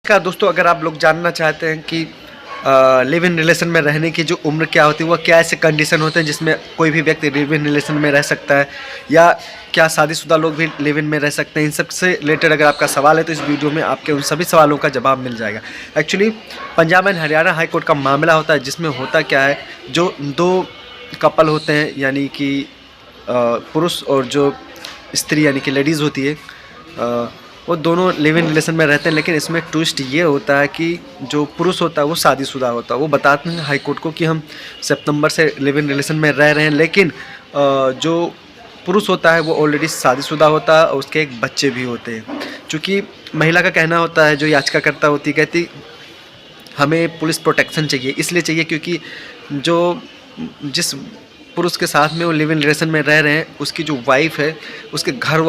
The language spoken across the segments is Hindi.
का दोस्तों, अगर आप लोग जानना चाहते हैं कि लिव इन रिलेशन में रहने की जो उम्र क्या होती है, वह क्या ऐसे कंडीशन होते हैं जिसमें कोई भी व्यक्ति लिव इन रिलेशन में रह सकता है, या क्या शादीशुदा लोग भी लिव इन में रह सकते हैं, इन सब से रिलेटेड अगर आपका सवाल है तो इस वीडियो में आपके उन सभी सवालों का जवाब मिल जाएगा। Actually Punjab and Haryana high court का मामला होता है जिसमें होता क्या है, जो दो कपल होते हैं यानी कि पुरुष और जो स्त्री यानी कि लेडीज़ होती है, वो दोनों लिव इन रिलेशन में रहते हैं। लेकिन इसमें ट्विस्ट ये होता है कि जो पुरुष होता है वो शादीशुदा होता है। वो बताते हैं हाई कोर्ट को कि हम सितंबर से लिव इन रिलेशन में रह रहे हैं, लेकिन जो पुरुष होता है वो ऑलरेडी शादीशुदा होता है और उसके एक बच्चे भी होते हैं। चूँकि महिला का कहना होता है, जो याचिकाकर्ता होती है, कहती हमें पुलिस प्रोटेक्शन चाहिए, इसलिए चाहिए क्योंकि जो जिस पुरुष के साथ में वो लिव इन रिलेशन में रह रहे हैं, उसकी जो वाइफ है उसके घर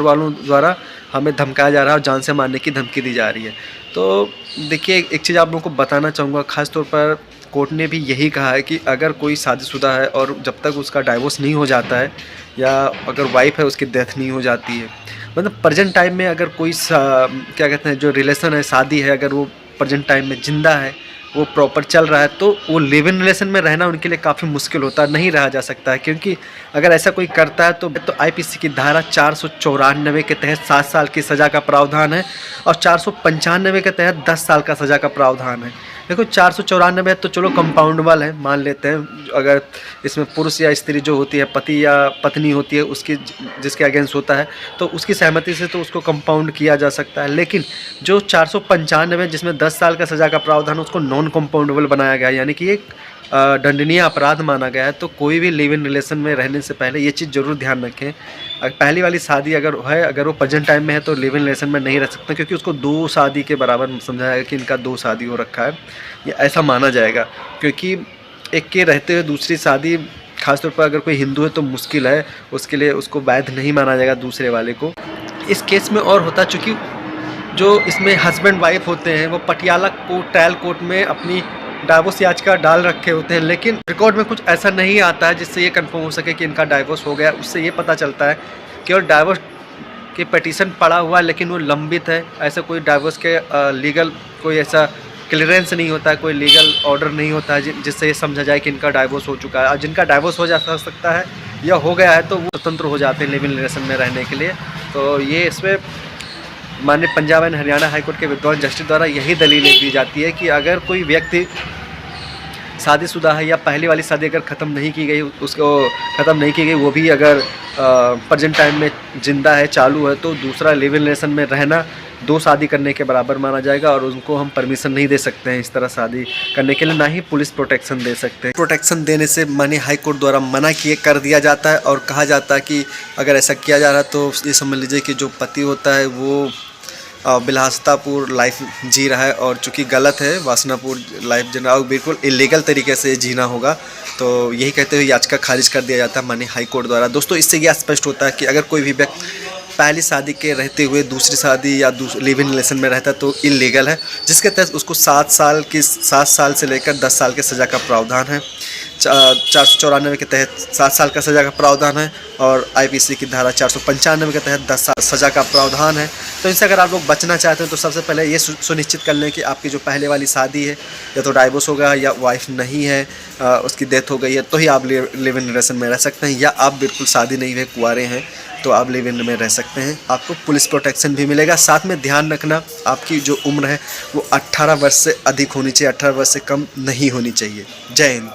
वालों द्वारा हमें धमकाया जा रहा है और जान से मारने की धमकी दी जा रही है। तो देखिए, एक चीज़ आप लोगों को बताना चाहूँगा, ख़ास तौर पर कोर्ट ने भी यही कहा है कि अगर कोई शादीशुदा है और जब तक उसका डाइवोर्स नहीं हो जाता है, या अगर वाइफ है उसकी डेथ नहीं हो जाती है, मतलब प्रेजेंट टाइम में अगर कोई क्या कहते हैं जो रिलेशन है, शादी है, अगर वो प्रेजेंट टाइम में जिंदा है, वो प्रॉपर चल रहा है, तो वो लिव इन रिलेशन में रहना उनके लिए काफ़ी मुश्किल होता है, नहीं रहा जा सकता है। क्योंकि अगर ऐसा कोई करता है तो आईपीसी की धारा 494 के तहत 7 साल की सज़ा का प्रावधान है और 495 के तहत 10 साल का सज़ा का प्रावधान है। देखो, 494 तो चलो कंपाउंडेबल है, मान लेते हैं। अगर इसमें पुरुष या स्त्री जो होती है, पति या पत्नी होती है, उसकी जिसके अगेंस्ट होता है, तो उसकी सहमति से तो उसको कंपाउंड किया जा सकता है। लेकिन जो 495 जिसमें 10 साल का सज़ा का प्रावधान, उसको नॉन कंपाउंडेबल बनाया गया, यानी कि एक दंडनीय अपराध माना गया है। तो कोई भी लिव इन रिलेशन में रहने से पहले ये चीज़ ज़रूर ध्यान रखें। पहली वाली शादी अगर है, अगर वो प्रेजेंट टाइम में है, तो लिव इन रिलेशन में नहीं रह सकते, क्योंकि उसको 2 शादी के बराबर समझा जाएगा कि इनका 2 शादी हो रखा है, ये ऐसा माना जाएगा। क्योंकि एक के रहते हुए दूसरी शादी, खासतौर पर अगर कोई हिंदू है तो मुश्किल है, उसके लिए उसको वैध नहीं माना जाएगा दूसरे वाले को। इस केस में और होता, चूँकि जो इसमें हस्बैंड वाइफ होते हैं वो पटियाला कोर्ट, ट्रायल कोर्ट में अपनी डाइवोर्स याचिका डाल रखे होते हैं, लेकिन रिकॉर्ड में कुछ ऐसा नहीं आता है जिससे ये कंफर्म हो सके कि इनका डाइवोर्स हो गया। उससे ये पता चलता है कि और डाइवोर्स की पिटीशन पड़ा हुआ है लेकिन वो लंबित है। ऐसा कोई डाइवोर्स के लीगल कोई ऐसा क्लियरेंस नहीं होता है, कोई लीगल ऑर्डर नहीं होता है जिससे ये समझा जाए कि इनका डाइवोर्स हो चुका है। और जिनका डाइवोर्स हो जा सकता है या हो गया है, तो वो स्वतंत्र हो जाते हैं लिव इन रिलेशन में रहने के लिए। तो ये इसमें माननीय पंजाब एंड हरियाणा हाईकोर्ट के विद्वान जस्टिस द्वारा यही दलील दी जाती है कि अगर कोई व्यक्ति शादीशुदा है या पहली वाली शादी अगर ख़त्म नहीं की गई, उसको ख़त्म नहीं की गई, वो भी अगर प्रेजेंट टाइम में जिंदा है, चालू है, तो दूसरा लिव इन रिलेशन में रहना 2 शादी करने के बराबर माना जाएगा और उनको हम परमिशन नहीं दे सकते हैं इस तरह शादी करने के लिए, ना ही पुलिस प्रोटेक्शन दे सकते हैं। प्रोटेक्शन देने से माननीय हाई कोर्ट द्वारा मना कर दिया जाता है और कहा जाता है कि अगर ऐसा किया जा रहा है तो ये समझ लीजिए कि जो पति होता है वो बिलासतापुर लाइफ जी रहा है, और चूँकि गलत है, वासनापुर लाइफ जीना बिल्कुल इलीगल तरीके से जीना होगा। तो यही कहते हुए याचिका खारिज कर दिया जाता है माननीय हाई कोर्ट द्वारा। दोस्तों, इससे यह स्पष्ट होता है कि अगर कोई भी व्यक्ति पहली शादी के रहते हुए दूसरी शादी या लिव इन रिलेशन में रहता है तो इलीगल है, जिसके तहत उसको 7 साल से लेकर 10 साल के सज़ा का प्रावधान है। 494 के तहत 7 साल का सज़ा का प्रावधान है और आईपीसी की धारा 495 के तहत 10 साल सज़ा का प्रावधान है। तो इनसे अगर आप लोग बचना चाहते हैं तो सबसे पहले ये सुनिश्चित कर लें कि आपकी जो पहले वाली शादी है या तो डाइवोर्स हो गया, या वाइफ नहीं है, उसकी डेथ हो गई है, तो ही आप लिव इन रिलेशन में रह सकते हैं। या आप बिल्कुल शादी नहीं हुए, कुंवारे हैं, तो आप लिव इन में रह सकते हैं। आपको पुलिस प्रोटेक्शन भी मिलेगा। साथ में ध्यान रखना, आपकी जो उम्र है वो 18 वर्ष से अधिक होनी चाहिए, 18 वर्ष से कम नहीं होनी चाहिए। जय हिंद।